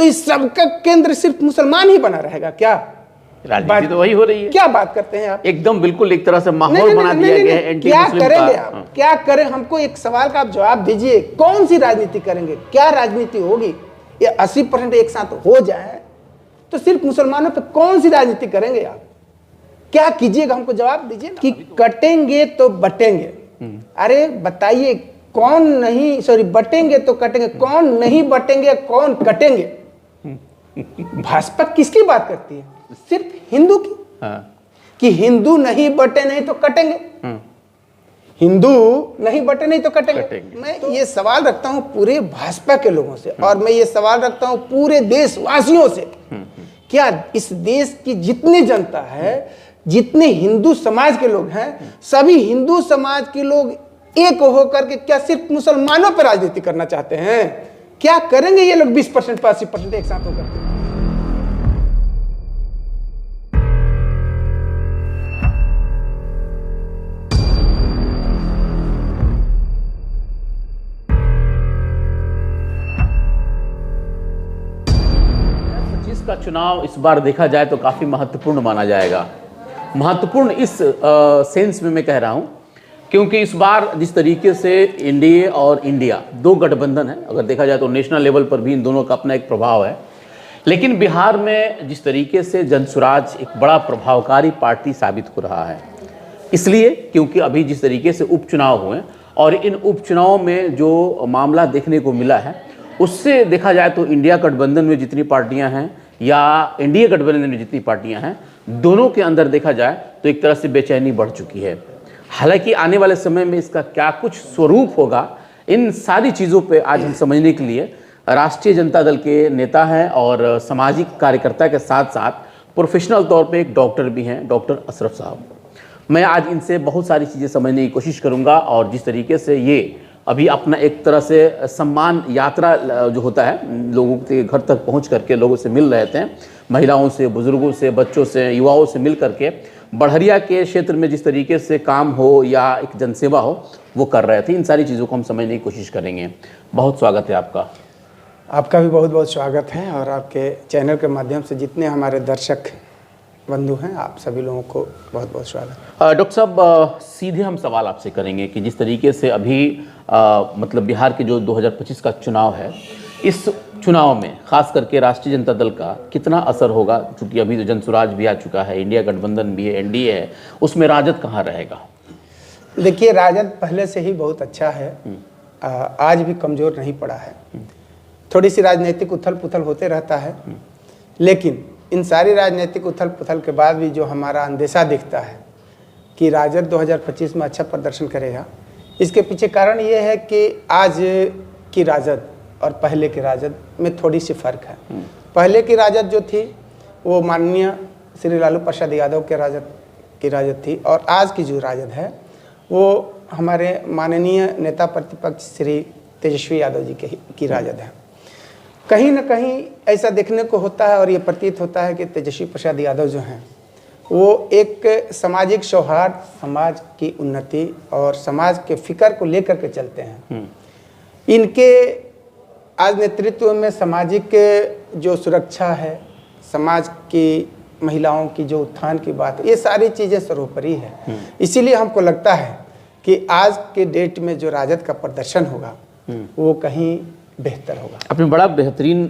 तो इस सबका केंद्र सिर्फ मुसलमान ही बना रहेगा क्या? राजनीति तो वही हो रही है। क्या बात करते हैं आप? एकदम बिल्कुल एक तरह से माहौल बना दिया गया है एंटी क्या मुस्लिम करेंगे का। आप? क्या करें? हमको एक सवाल का आप जवाब दीजिए, कौन सी राजनीति करेंगे? क्या राजनीति होगी? ये 80% एक साथ हो जाए तो सिर्फ मुसलमानों पे कौन सी राजनीति करेंगे आप? क्या कीजिएगा? हमको जवाब दीजिए कि कटेंगे तो बटेंगे। अरे बताइए, कौन नहीं, सॉरी, बटेंगे तो कटेंगे, कौन नहीं बटेंगे, कौन कटेंगे? भाजपा किसकी बात करती है? सिर्फ हिंदू की। हाँ। कि हिंदू नहीं बटे नहीं तो कटेंगे, हिंदू नहीं बटे नहीं तो कटेंगे। मैं ये सवाल रखता हूं पूरे भाजपा के लोगों से, और मैं ये सवाल रखता हूं पूरे देशवासियों से। क्या इस देश की जितनी जनता है, जितने हिंदू समाज के लोग हैं, सभी हिंदू समाज के लोग एक होकर के क्या सिर्फ मुसलमानों पर राजनीति करना चाहते हैं? क्या करेंगे ये लोग 20% 80% एक साथ होकर के? का चुनाव इस बार देखा जाए तो काफी महत्वपूर्ण माना जाएगा। महत्वपूर्ण इस सेंस में मैं कह रहा हूं क्योंकि इस बार जिस तरीके से एनडीए और इंडिया दो गठबंधन है, अगर देखा जाए तो नेशनल लेवल पर भी इन दोनों का अपना एक प्रभाव है, लेकिन बिहार में जिस तरीके से जनसुराज एक बड़ा प्रभावकारी पार्टी साबित हो रहा है, इसलिए क्योंकि अभी जिस तरीके से उपचुनाव हुए और इन उपचुनावों में जो मामला देखने को मिला है, उससे देखा जाए तो इंडिया गठबंधन में जितनी पार्टियां हैं या एनडीए गठबंधन में जितनी पार्टियां हैं, दोनों के अंदर देखा जाए तो एक तरह से बेचैनी बढ़ चुकी है। हालांकि आने वाले समय में इसका क्या कुछ स्वरूप होगा, इन सारी चीज़ों पे आज हम समझने के लिए राष्ट्रीय जनता दल के नेता हैं और सामाजिक कार्यकर्ता के साथ साथ प्रोफेशनल तौर पे एक डॉक्टर भी हैं, डॉक्टर अशरफ साहब। मैं आज इनसे बहुत सारी चीज़ें समझने की कोशिश करूँगा और जिस तरीके से ये अभी अपना एक तरह से सम्मान यात्रा जो होता है, लोगों के घर तक पहुंच करके लोगों से मिल रहे थे, महिलाओं से, बुजुर्गों से, बच्चों से, युवाओं से मिल करके बढ़िया के क्षेत्र में जिस तरीके से काम हो या एक जनसेवा हो वो कर रहे थे। इन सारी चीज़ों को हम समझने की कोशिश करेंगे। बहुत स्वागत है आपका। आपका भी बहुत बहुत स्वागत है, और आपके चैनल के माध्यम से जितने हमारे दर्शक बंधु हैं, आप सभी लोगों को बहुत बहुत स्वागत। डॉक्टर साहब, सीधे हम सवाल आपसे करेंगे कि जिस तरीके से अभी मतलब बिहार के जो 2025 का चुनाव है, इस चुनाव में खास करके राष्ट्रीय जनता दल का कितना असर होगा? चूंकि अभी तो जनसुराज भी आ चुका है, इंडिया गठबंधन भी है, एनडीए है, उसमें राजद कहाँ रहेगा? देखिए, राजद पहले से ही बहुत अच्छा है, आज भी कमज़ोर नहीं पड़ा है। थोड़ी सी राजनीतिक उथल पुथल होते रहता है, लेकिन इन सारी राजनीतिक उथल पुथल के बाद भी जो हमारा अंदेशा दिखता है कि राजद 2025 में अच्छा प्रदर्शन करेगा, इसके पीछे कारण ये है कि आज की राजद और पहले की राजद में थोड़ी सी फ़र्क है। पहले की राजद जो थी वो माननीय श्री लालू प्रसाद यादव के राजद थी, और आज की जो राजद है वो हमारे माननीय नेता प्रतिपक्ष श्री तेजस्वी यादव जी की राजद है। कहीं ना कहीं ऐसा देखने को होता है और ये प्रतीत होता है कि तेजस्वी प्रसाद यादव जो हैं वो एक सामाजिक सौहार्द, समाज की उन्नति और समाज के फिक्र को लेकर के चलते हैं। इनके आज नेतृत्व में सामाजिक जो सुरक्षा है, समाज की महिलाओं की जो उत्थान की बात है, ये सारी चीज़ें सर्वोपरि है। इसीलिए हमको लगता है कि आज के डेट में जो राजद का प्रदर्शन होगा वो कहीं बेहतर होगा। आपने बड़ा बेहतरीन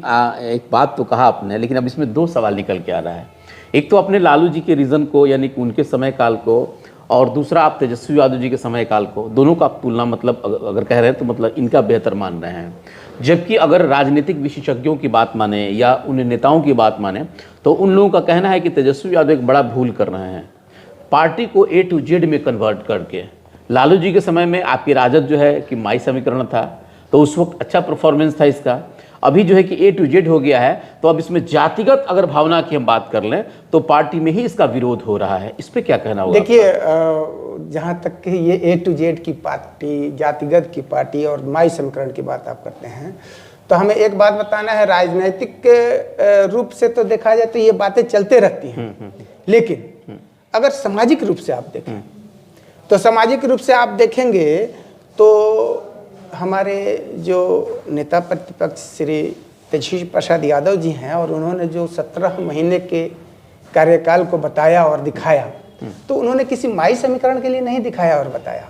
एक बात तो कहा आपने, लेकिन अब इसमें दो सवाल निकल के आ रहा है। एक तो अपने लालू जी के रीज़न को, यानी कि उनके समय काल को, और दूसरा आप तेजस्वी यादव जी के समय काल को, दोनों का आप तुलना मतलब अगर कह रहे हैं तो मतलब इनका बेहतर मान रहे हैं। जबकि अगर राजनीतिक विशेषज्ञों की बात माने या उन नेताओं की बात माने तो उन लोगों का कहना है कि तेजस्वी यादव एक बड़ा भूल कर रहे हैं, पार्टी को A to Z में कन्वर्ट करके। लालू जी के समय में आपकी राजद जो है कि माई समीकरण था, तो उस वक्त अच्छा परफॉर्मेंस था इसका। अभी जो है कि A to Z हो गया है, तो अब इसमें जातिगत अगर भावना की हम बात कर लें तो पार्टी में ही इसका विरोध हो रहा है। इस पे क्या कहना होगा? देखिए, जहाँ तक कि ये A to Z की पार्टी, जातिगत की पार्टी और माई समीकरण की बात आप करते हैं, तो हमें एक बात बताना है, राजनीतिक रूप से तो देखा जाए तो ये बातें चलते रहती हैं, लेकिन अगर सामाजिक रूप से आप देखें तो सामाजिक रूप से आप देखेंगे तो हमारे जो नेता प्रतिपक्ष श्री तेजस्वी प्रसाद यादव जी हैं और उन्होंने जो 17 महीने के कार्यकाल को बताया और दिखाया, तो उन्होंने किसी माई समीकरण के लिए नहीं दिखाया और बताया।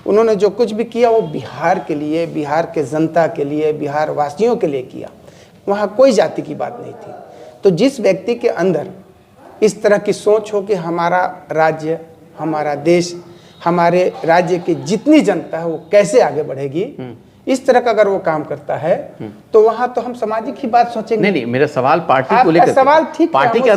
उन्होंने जो कुछ भी किया वो बिहार के लिए, बिहार के जनता के लिए, बिहार वासियों के लिए किया। वहाँ कोई जाति की बात नहीं थी। तो जिस व्यक्ति के अंदर इस तरह की सोच हो कि हमारा राज्य, हमारा देश, हमारे राज्य की जितनी जनता है वो कैसे आगे बढ़ेगी, इस तरह का अगर वो काम करता है तो वहां तो हम सामाजिक ही बात सोचेंगे। नहीं, मेरा सवाल पार्टी को लेकर, सवाल ठीक, पार्टी के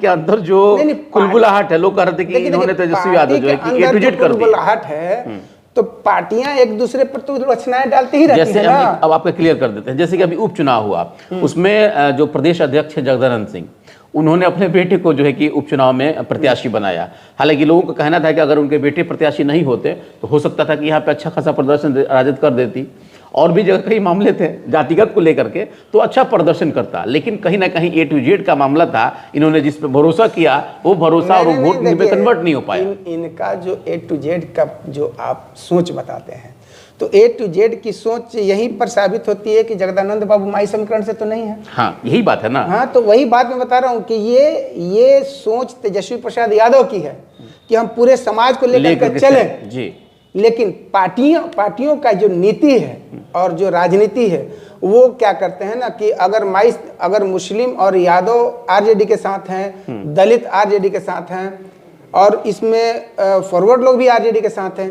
अंदर जो कुलबुलाहट है, लोग कह रहे थे कि इन्होंने तेजस्वी यादव जो है कि ए टू जेड कर दी। कुलबुलाहट है तो पार्टियां एक दूसरे पर तो रचनाएं डालती ही रहती है ना। अब आपका क्लियर कर देते हैं, जैसे कि अभी उपचुनाव हुआ, उसमें जो प्रदेश अध्यक्ष है जगदानंद सिंह, उन्होंने अपने बेटे को जो है कि उपचुनाव में प्रत्याशी बनाया। हालांकि लोगों का कहना था कि अगर उनके बेटे प्रत्याशी नहीं होते तो हो सकता था कि यहाँ पे अच्छा खासा प्रदर्शन राजद कर देती। और भी जगह कई मामले थे जातिगत को लेकर के, तो अच्छा प्रदर्शन करता। लेकिन कहीं ना कहीं ए टू जेड का मामला था, इन्होंने जिस पे भरोसा किया वो भरोसा और वो वोट में कन्वर्ट नहीं हो पाया। इनका जो ए टू जेड का जो आप सोच बताते हैं, तो ए टू जेड की सोच यहीं पर साबित होती है कि जगदानंद बाबू माई समीकरण से तो नहीं है। हाँ, यही बात है ना। हाँ, तो वही बात मैं बता रहा हूँ कि ये सोच तेजस्वी प्रसाद यादव की है कि हम पूरे समाज को लेकर चलें जी। लेकिन पार्टियों का जो नीति है और जो राजनीति है वो क्या करते हैं ना कि अगर मुस्लिम और यादव आरजेडी के साथ हैं, दलित आरजेडी के साथ हैं और इसमें फॉरवर्ड लोग भी आरजेडी के साथ हैं,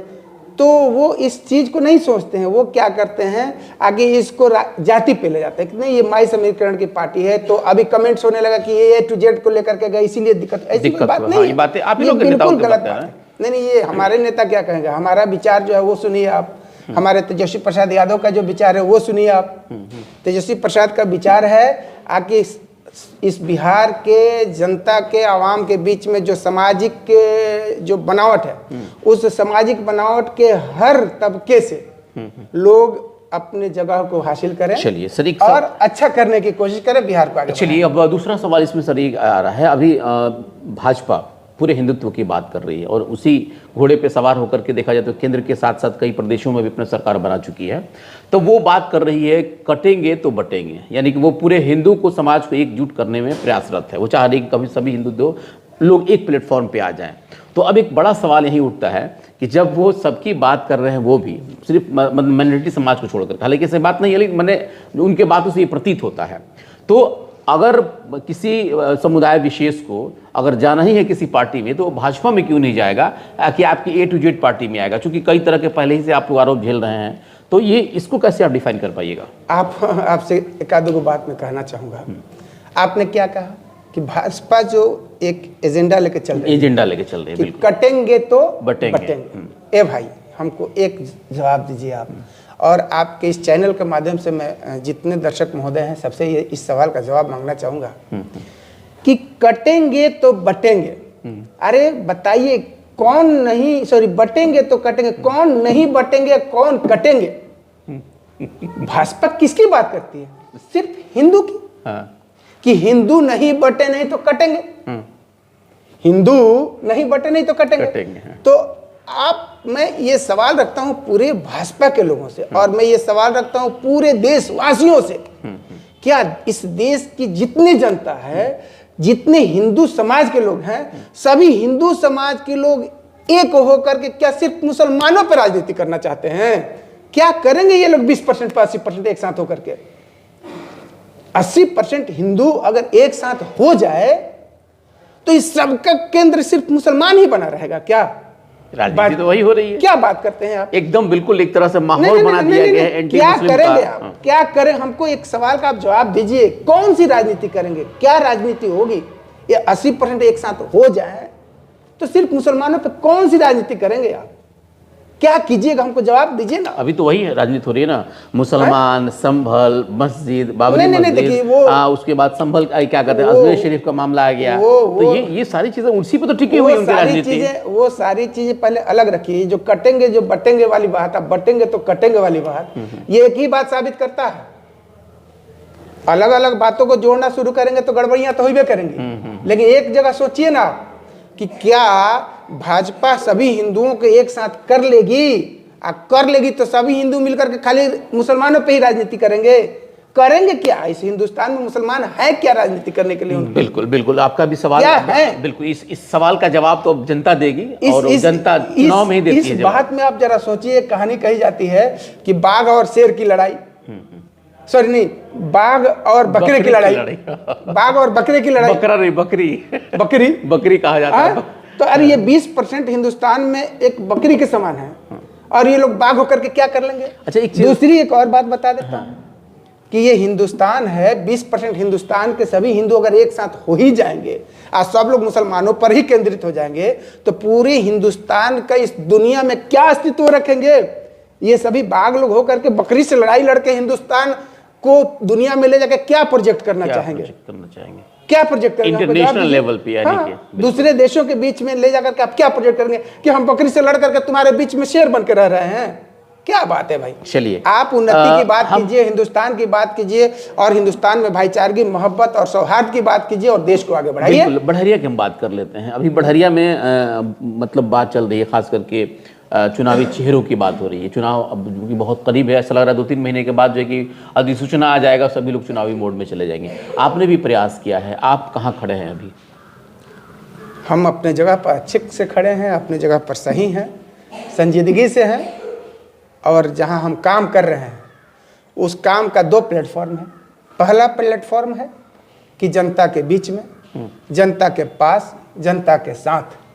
तो वो इस चीज को नहीं सोचते हैं। वो क्या करते हैं, आगे इसको जाति पे ले जाते हैं कि नहीं ये माई समीकरण की पार्टी है। तो अभी कमेंट्स होने लगा कि ये ए टू जेड को लेकर के गए इसीलिए दिक्कत। ऐसी कोई बात नहीं, बिल्कुल गलत बात है। नहीं, ये हमारे नेता क्या कहेंगे, हमारा विचार जो है वो सुनिए आप। हमारे तेजस्वी प्रसाद यादव का जो विचार है वो सुनिए आप। तेजस्वी प्रसाद का विचार है आके इस बिहार के जनता के आवाम के बीच में जो सामाजिक के जो बनावट है, उस सामाजिक बनावट के हर तबके से लोग अपने जगह को हासिल करें। चलिए सर, और अच्छा करने की कोशिश करें बिहार को आगे। चलिए अब दूसरा सवाल इसमें सर ये आ रहा है, अभी भाजपा पूरे हिंदुत्व की बात कर रही है और उसी घोड़े पे सवार होकर के देखा जाए तो केंद्र के साथ साथ कई प्रदेशों में भी अपनी सरकार बना चुकी है। तो वो बात कर रही है कटेंगे तो बटेंगे, यानी कि वो पूरे हिंदू को, समाज को एकजुट करने में प्रयासरत है। वो चाह रही है कि कभी सभी हिंदू लोग एक प्लेटफॉर्म पे आ जाएं। तो अब एक बड़ा सवाल यही उठता है कि जब वो सबकी बात कर रहे हैं, वो भी सिर्फ माइनॉरिटी समाज को छोड़कर, हालांकि ऐसी बात नहीं है लेकिन मैंने उनके बातों से ये प्रतीत होता है। तो अगर किसी समुदाय विशेष को अगर जाना ही है किसी पार्टी में, तो भाजपा में क्यों नहीं जाएगा कि आपकी ए टू जेड पार्टी में आएगा? क्योंकि कई तरह के पहले ही से आप लोग आरोप झेल रहे हैं, तो ये इसको कैसे आप डिफाइन कर पाइएगा? आपसे एक आध दो बात मैं कहना चाहूँगा। आपने क्या कहा कि भाजपा जो एक एजेंडा लेके चल रही है, कटेंगे तो बटेंगे। ए भाई, हमको एक जवाब दीजिए आप, और आपके इस चैनल के माध्यम से मैं जितने दर्शक महोदय हैं सबसे ये इस सवाल का जवाब मांगना चाहूँगा कि कटेंगे तो बटेंगे। अरे बताइए, कौन नहीं, सॉरी, बटेंगे तो कटेंगे, कौन नहीं बटेंगे, कौन कटेंगे? भाजपा किसकी बात करती है? सिर्फ हिंदू की। कि हिंदू नहीं बटे नहीं तो कटेंगे, हिंदू नहीं बटे नहीं तो कटेंगे। तो मैं ये सवाल रखता हूं पूरे भाजपा के लोगों से, और मैं ये सवाल रखता हूं पूरे देशवासियों से, क्या इस देश की जितनी जनता है, जितने हिंदू समाज के लोग हैं, सभी हिंदू समाज के लोग एक होकर के क्या सिर्फ मुसलमानों पर राजनीति करना चाहते हैं? क्या करेंगे ये लोग 20% पर 80% एक साथ होकर के? 80% हिंदू अगर एक साथ हो जाए तो इस सबका केंद्र सिर्फ मुसलमान ही बना रहेगा क्या? राजनीति तो वही हो रही है। क्या बात करते हैं आप? एकदम बिल्कुल एक तरह से माहौल बना दिया गया है एंटी मुस्लिम का। क्या करेंगे आप? क्या करें? हमको एक सवाल का आप जवाब दीजिए, कौन सी राजनीति करेंगे? क्या राजनीति होगी? ये 80% एक साथ हो जाए तो सिर्फ मुसलमानों पे कौन सी राजनीति करेंगे आप? क्या कीजिएगा? हमको जवाब दीजिए ना। अभी तो वही है राजनीति हो रही है ना, मुसलमान, संभल, मस्जिद, बाबरी मस्जिद, उसके बाद संभल क्या कहते हैं, अजमेर शरीफ का मामला आ गया। तो ये सारी चीजें उसी पे तो टिकी हुई उनकी राजनीति। वो सारी चीजें पहले अलग रखिए। जो कटेंगे, जो बटेंगे वाली बात, अब बटेंगे तो कटेंगे वाली बात, ये एक ही बात साबित करता है। अलग अलग बातों को जोड़ना शुरू करेंगे तो गड़बड़ियां तो ही करेंगी। लेकिन एक जगह सोचिए ना कि क्या भाजपा सभी हिंदुओं को एक साथ कर लेगी? कर लेगी तो सभी हिंदू मिलकर के खाली मुसलमानों पे ही राजनीति करेंगे? करेंगे क्या? इस हिंदुस्तान में मुसलमान है क्या राजनीति करने के लिए? बिल्कुल बिल्कुल, आपका भी सवाल क्या है? बिल्कुल, इस सवाल का जवाब तो जनता देगी, और जनता चुनाव में ही देती है इस जवाब। बात में आप जरा सोचिए, कहानी कही जाती है कि बाघ और शेर की लड़ाई, सॉरी नहीं, बाघ और बकरे की लड़ाई, बाघ और बकरे की लड़ाई, बकरा नहीं, बकरी बकरी बकरी कहा जाता है। तो अरे ये 20% हिंदुस्तान में एक बकरी के समान है, और ये लोग बाघ होकर के क्या कर लेंगे? अच्छा, दूसरी एक और बात बता देता हूं कि ये हिंदुस्तान है, 20% हिंदुस्तान के सभी हिंदू अगर एक साथ हो ही जाएंगे, आज सब लोग मुसलमानों पर ही केंद्रित हो जाएंगे, तो पूरे हिंदुस्तान का इस दुनिया में क्या अस्तित्व रखेंगे? ये सभी बाघ लोग होकर के बकरी से लड़ाई लड़के हिंदुस्तान को दुनिया में ले जाकर क्या प्रोजेक्ट करना चाहेंगे? क्या प्रोजेक्ट करेंगे? इंटरनेशनल लेवल पे, यानी कि दूसरे देशों के बीच में ले जाकर के आप क्या प्रोजेक्ट करेंगे कि हम बकरी से लड़ करके तुम्हारे बीच में शेर बन के रह रहे हैं? क्या बात है भाई? चलिए, आप उन्नति की बात कीजिए, हिंदुस्तान की बात कीजिए, और हिंदुस्तान में भाईचारगी, मोहब्बत और सौहार्द की बात कीजिए, और देश को आगे बढ़ाइए। बिल्कुल, बढ़हरिया की हम बात कर लेते हैं। अभी बढ़हरिया में मतलब बात चल रही है, खास करके चुनावी चेहरों की बात हो रही है। चुनाव अब क्योंकि बहुत करीब है, ऐसा लग रहा है 2-3 महीने के बाद जो है कि अधिसूचना आ जाएगा, सभी लोग चुनावी मोड में चले जाएंगे। आपने भी प्रयास किया है, आप कहाँ खड़े हैं अभी? हम अपने जगह पर अच्छे से खड़े हैं, अपने जगह पर सही हैं, संजीदगी से हैं, और जहां हम काम कर रहे हैं उस काम का 2 प्लेटफॉर्म है। पहला प्लेटफॉर्म है कि जनता के बीच में, जनता के पास, जनता के साथ।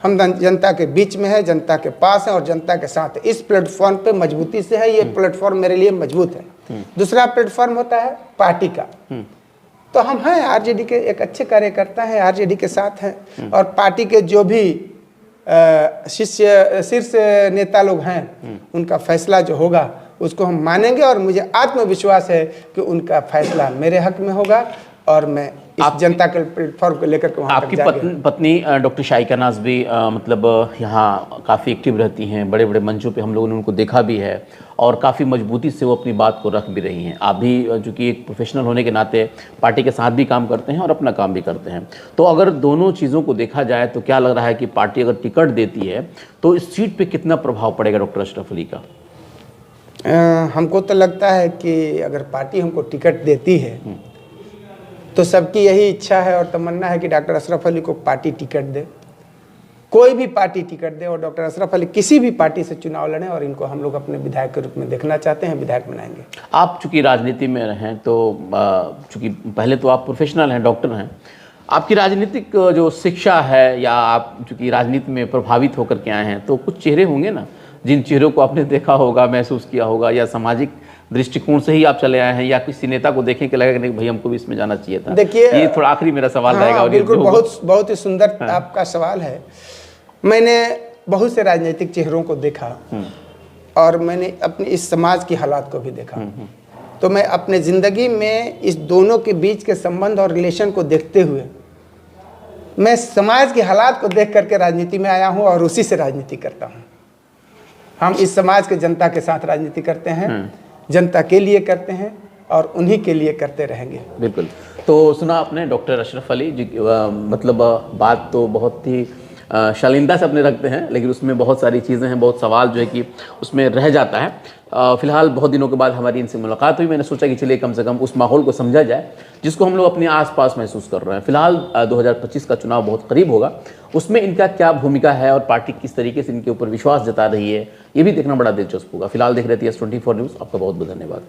हम जनता के बीच में है, जनता के पास है और जनता के साथ है। इस प्लेटफॉर्म पे मजबूती से है, ये प्लेटफॉर्म मेरे लिए मजबूत है। दूसरा प्लेटफॉर्म होता है पार्टी का। तो हम हैं आरजेडी के एक अच्छे कार्यकर्ता हैं, आरजेडी के साथ हैं, और पार्टी के जो भी शीर्ष नेता लोग हैं, उनका फैसला जो होगा उसको हम मानेंगे, और मुझे आत्मविश्वास है कि उनका फैसला मेरे हक में होगा, और मैं इस जनता के प्लेटफॉर्म को लेकर के वहाँ आपकी पत्नी डॉक्टर शाइका नाज भी मतलब यहाँ काफ़ी एक्टिव रहती हैं, बड़े बड़े मंचों पे हम लोगों ने उनको देखा भी है, और काफ़ी मजबूती से वो अपनी बात को रख भी रही हैं। आप भी चूँकि एक प्रोफेशनल होने के नाते पार्टी के साथ भी काम करते हैं और अपना काम भी करते हैं, तो अगर दोनों चीज़ों को देखा जाए तो क्या लग रहा है कि पार्टी अगर टिकट देती है तो इस सीट पर कितना प्रभाव पड़ेगा डॉक्टर अशरफ अली का? हमको तो लगता है कि अगर पार्टी हमको टिकट देती है तो सबकी यही इच्छा है और तमन्ना है कि डॉक्टर अशरफ अली को पार्टी टिकट दे, कोई भी पार्टी टिकट दे, और डॉक्टर अशरफ अली किसी भी पार्टी से चुनाव लड़ें, और इनको हम लोग अपने विधायक के रूप में देखना चाहते हैं, विधायक बनाएंगे। आप चूँकि राजनीति में रहें तो चूँकि पहले तो आप प्रोफेशनल हैं, डॉक्टर हैं, आपकी राजनीतिक जो शिक्षा है, या आप चूँकि राजनीति में प्रभावित होकर के आए हैं, तो कुछ चेहरे होंगे ना जिन चेहरों को आपने देखा होगा, महसूस किया होगा, या सामाजिक दृष्टिकोण से ही आप चले आए हैं, या किसी नेता को देखें कि लगा कि नहीं भाई हमको भी इसमें जाना चाहिए था? देखिए, ये थोड़ा आखिरी मेरा सवाल रहेगा। और बिल्कुल, बहुत ही सुंदर आपका सवाल है। मैंने बहुत से राजनीतिक चेहरों को देखा, और मैंने अपने इस समाज की हालात को भी देखा। तो मैं अपने ज़िंदगी में इस दोनों के बीच के संबंध और रिलेशन को देखते हुए मैं समाज के हालात को देख करके राजनीति में आया हूँ, और उसी से राजनीति करता हूँ। हम इस समाज के जनता के साथ राजनीति करते हैं, जनता के लिए करते हैं, और उन्हीं के लिए करते रहेंगे। बिल्कुल। तो सुना आपने डॉक्टर अशरफ अली जी, मतलब बात तो बहुत ही शालीनता से अपने रखते हैं, लेकिन उसमें बहुत सारी चीज़ें हैं, बहुत सवाल जो है कि उसमें रह जाता है। फ़िलहाल बहुत दिनों के बाद हमारी इनसे मुलाकात हुई, मैंने सोचा कि चलिए कम से कम उस माहौल को समझा जाए जिसको हम लोग अपने आसपास महसूस कर रहे हैं। फ़िलहाल 2025 का चुनाव बहुत करीब होगा, उसमें इनका क्या भूमिका है और पार्टी किस तरीके से इनके ऊपर विश्वास जता रही है, ये भी देखना बड़ा दिलचस्प होगा। फिलहाल देख रहे थे S24 न्यूज़। आपका बहुत बहुत धन्यवाद।